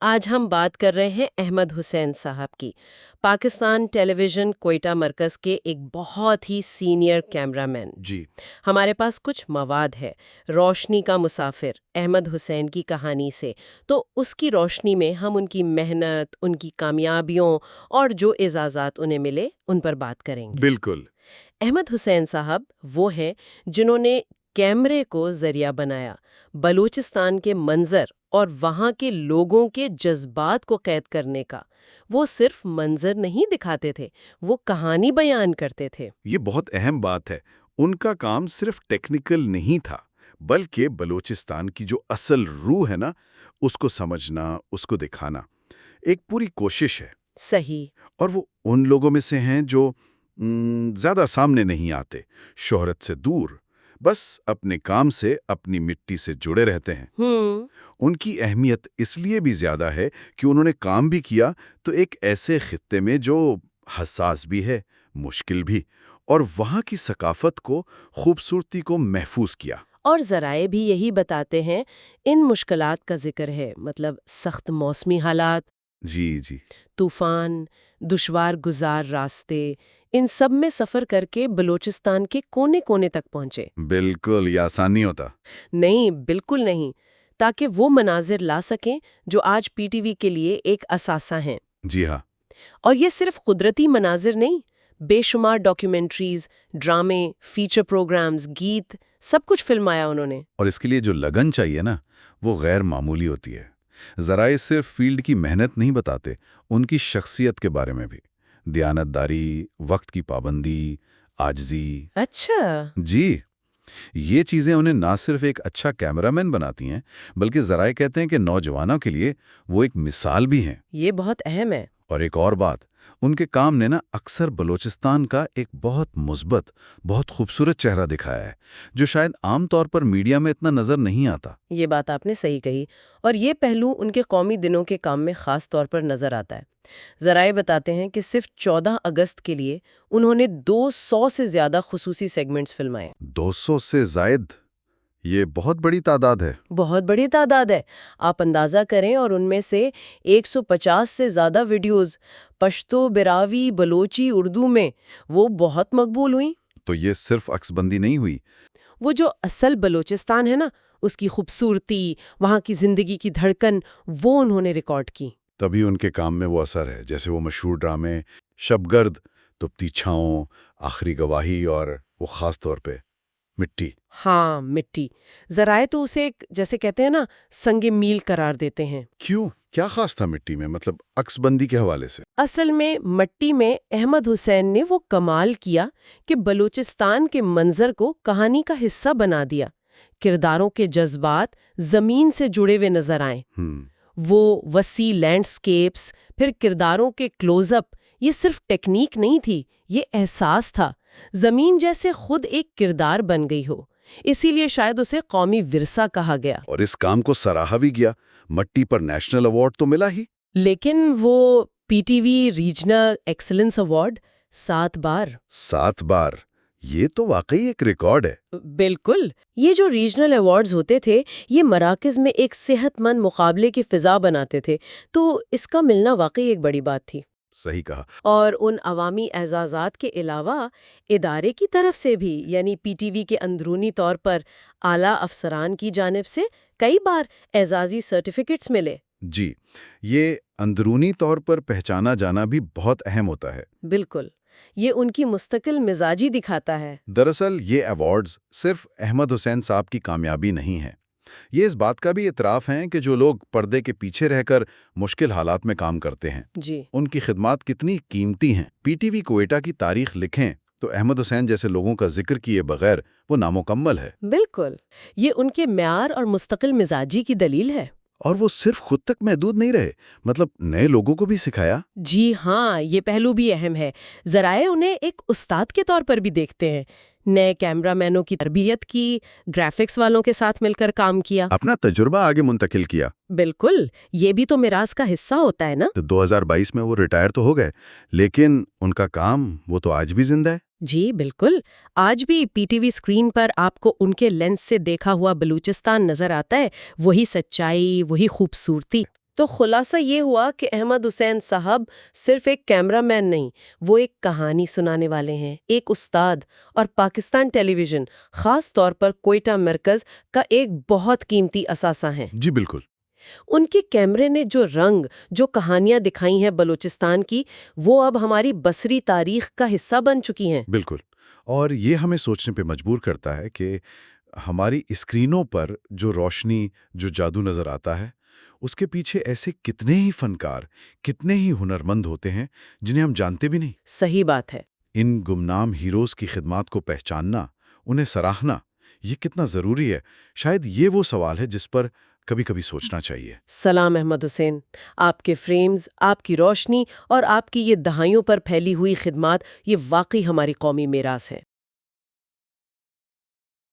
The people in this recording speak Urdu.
آج ہم بات کر رہے ہیں احمد حسین صاحب کی، پاکستان ٹیلی ویژن کوئٹہ مرکز کے ایک بہت ہی سینئر کیمرہ مین۔ جی ہمارے پاس کچھ مواد ہے روشنی کا مسافر احمد حسین کی کہانی سے، تو اس کی روشنی میں ہم ان کی محنت، ان کی کامیابیوں اور جو اعزازات انہیں ملے ان پر بات کریں گے۔ بالکل۔ احمد حسین صاحب وہ ہیں جنہوں نے کیمرے کو ذریعہ بنایا، بلوچستان کے منظر اور وہاں کے لوگوں کے جذبات کو قید کرنے کا۔ وہ صرف منظر نہیں دکھاتے تھے، وہ کہانی بیان کرتے تھے۔ یہ بہت اہم بات ہے، ان کا کام صرف ٹیکنیکل نہیں تھا بلکہ بلوچستان کی جو اصل روح ہے نا، اس کو سمجھنا، اس کو دکھانا ایک پوری کوشش ہے۔ صحیح۔ اور وہ ان لوگوں میں سے ہیں جو زیادہ سامنے نہیں آتے، شہرت سے دور، بس اپنے کام سے، اپنی مٹی سے جڑے رہتے ہیں۔ ان کی اہمیت اس لیے بھی زیادہ ہے کہ انہوں نے کام بھی کیا تو ایک ایسے خطے میں جو حساس بھی ہے، مشکل بھی، اور وہاں کی ثقافت کو، خوبصورتی کو محفوظ کیا۔ اور ذرائع بھی یہی بتاتے ہیں، ان مشکلات کا ذکر ہے، مطلب سخت موسمی حالات، جی طوفان، دشوار گزار راستے، ان سب میں سفر کر کے بلوچستان کے کونے کونے تک پہنچے۔ بالکل، یہ آسان نہیں ہوتا۔ نہیں، بالکل نہیں، تاکہ وہ مناظر لا سکیں جو آج پی ٹی وی کے لیے ایک اثاثہ ہیں۔ جی ہاں۔ اور یہ صرف قدرتی مناظر نہیں، بے شمار ڈاکیومنٹریز، ڈرامے، فیچر پروگرامز، گیت، سب کچھ فلمایا انہوں نے۔ اور اس کے لیے جو لگن چاہیے نا، وہ غیر معمولی ہوتی ہے۔ ذرائع صرف فیلڈ کی محنت نہیں بتاتے، ان کی شخصیت کے بارے میں بھی، دیانت داری، وقت کی پابندی، عاجزی۔ اچھا۔ جی، یہ چیزیں انہیں نہ صرف ایک اچھا کیمرہ مین بناتی ہیں، بلکہ ذرائع کہتے ہیں کہ نوجوانوں کے لیے وہ ایک مثال بھی ہیں۔ یہ بہت اہم ہے۔ اور ایک اور بات، ان کے کام نے نا اکثر بلوچستان کا ایک بہت مثبت، بہت خوبصورت چہرہ دکھایا ہے، جو شاید عام طور پر میڈیا میں اتنا نظر نہیں آتا۔ یہ بات آپ نے صحیح کہی، اور یہ پہلو ان کے قومی دنوں کے کام میں خاص طور پر نظر آتا ہے۔ ذرائع بتاتے ہیں کہ صرف 14 اگست کے لیے انہوں نے 200 سے زیادہ خصوصی سیگمنٹس فلمائے۔ 200 سے زائد، یہ بہت بڑی تعداد ہے۔ بہت بڑی تعداد ہے، آپ اندازہ کریں، اور ان میں سے 150 سے زیادہ ویڈیوز پشتو، براوی، بلوچی، اردو میں، وہ بہت مقبول ہوئیں۔ تو یہ صرف عکس بندی نہیں ہوئی، وہ جو اصل بلوچستان ہے نا، اس کی خوبصورتی، وہاں کی زندگی کی دھڑکن، وہ انہوں نے ریکارڈ کی۔ تبھی ان کے کام میں وہ اثر ہے، جیسے وہ مشہور ڈرامے شب گرد، تپتی چھاؤں، آخری گواہی، اور وہ خاص طور پہ مٹی۔ ہاں، مٹی۔ ذرائع تو اسے ایک، جیسے کہتے ہیں نا، سنگ میل قرار دیتے ہیں۔ کیوں؟ کیا خاص تھا مٹی میں، مطلب عکس بندی کے حوالے سے؟ اصل میں مٹی میں احمد حسین نے وہ کمال کیا کہ بلوچستان کے منظر کو کہانی کا حصہ بنا دیا۔ کرداروں کے جذبات زمین سے جڑے ہوئے نظر آئیں۔ وہ وسیع لینڈسکیپس، پھر کرداروں کے کلوز اپ، یہ صرف ٹیکنیک نہیں تھی، یہ احساس تھا، زمین جیسے خود ایک کردار بن گئی ہو۔ اسی لیے شاید اسے قومی ورثہ کہا گیا۔ اور اس کام کو سراہا بھی گیا، مٹی پر نیشنل ایوارڈ تو ملا ہی۔ لیکن وہ P T V regional excellence award 7 بار۔ 7 بار، یہ تو واقعی ایک ریکارڈ ہے۔ بالکل، یہ جو ریجنل ایوارڈز ہوتے تھے، یہ مراکز میں ایک صحت مند مقابلے کی فضا بناتے تھے، تو اس کا ملنا واقعی ایک بڑی بات تھی۔ صحیح کہا۔ اور ان عوامی اعزازات کے علاوہ ادارے کی طرف سے بھی، یعنی پی ٹی وی کے اندرونی طور پر اعلیٰ افسران کی جانب سے کئی بار اعزازی سرٹیفکیٹس ملے۔ جی، یہ اندرونی طور پر پہچانا جانا بھی بہت اہم ہوتا ہے۔ بالکل، یہ ان کی مستقل مزاجی دکھاتا ہے۔ دراصل یہ ایوارڈز صرف احمد حسین صاحب کی کامیابی نہیں ہے، یہ اس بات کا بھی اعتراف ہیں کہ جو لوگ پردے کے پیچھے رہ کر مشکل حالات میں کام کرتے ہیں، جی، ان کی خدمات کتنی قیمتی ہیں۔ پی ٹی وی کوئٹہ کی تاریخ لکھیں تو احمد حسین جیسے لوگوں کا ذکر کیے بغیر وہ نامکمل ہے۔ بالکل، یہ ان کے معیار اور مستقل مزاجی کی دلیل ہے۔ اور وہ صرف خود تک محدود نہیں رہے، مطلب نئے لوگوں کو بھی سکھایا۔ جی ہاں، یہ پہلو بھی اہم ہے۔ ذرائع انہیں ایک استاد کے طور پر بھی دیکھتے ہیں۔ نئے کیمرہ مینوں کی تربیت کی، گرافکس والوں کے ساتھ مل کر کام کیا، اپنا تجربہ آگے منتقل کیا۔ بالکل، یہ بھی تو میراث کا حصہ ہوتا ہے نا۔ تو 2022 میں وہ ریٹائر تو ہو گئے، لیکن ان کا کام وہ تو آج بھی زندہ ہے۔ جی بالکل، آج بھی پی ٹی وی اسکرین پر آپ کو ان کے لینس سے دیکھا ہوا بلوچستان نظر آتا ہے، وہی سچائی، وہی خوبصورتی۔ تو خلاصہ یہ ہوا کہ احمد حسین صاحب صرف ایک کیمرہ مین نہیں، وہ ایک کہانی سنانے والے ہیں، ایک استاد، اور پاکستان ٹیلی ویژن، خاص طور پر کوئٹہ مرکز کا ایک بہت قیمتی اثاثہ ہیں۔ جی بالکل۔ ان کے کیمرے نے جو رنگ، جو کہانیاں دکھائی ہیں بلوچستان کی، وہ اب ہماری بصری تاریخ کا حصہ بن چکی ہیں۔ بالکل، اور یہ ہمیں سوچنے پہ مجبور کرتا ہے کہ ہماری اسکرینوں پر جو روشنی، جو جادو نظر آتا ہے، اس کے پیچھے ایسے کتنے ہی فنکار، کتنے ہی ہنرمند ہوتے ہیں جنہیں ہم جانتے بھی نہیں۔ صحیح بات ہے۔ ان گمنام ہیروز کی خدمات کو پہچاننا، انہیں سراہنا، یہ کتنا ضروری ہے، شاید یہ وہ سوال ہے جس پر کبھی کبھی سوچنا چاہیے۔ سلام احمد حسین، آپ کے فریمز، آپ کی روشنی اور آپ کی یہ دہائیوں پر پھیلی ہوئی خدمات، یہ واقعی ہماری قومی میراث ہے۔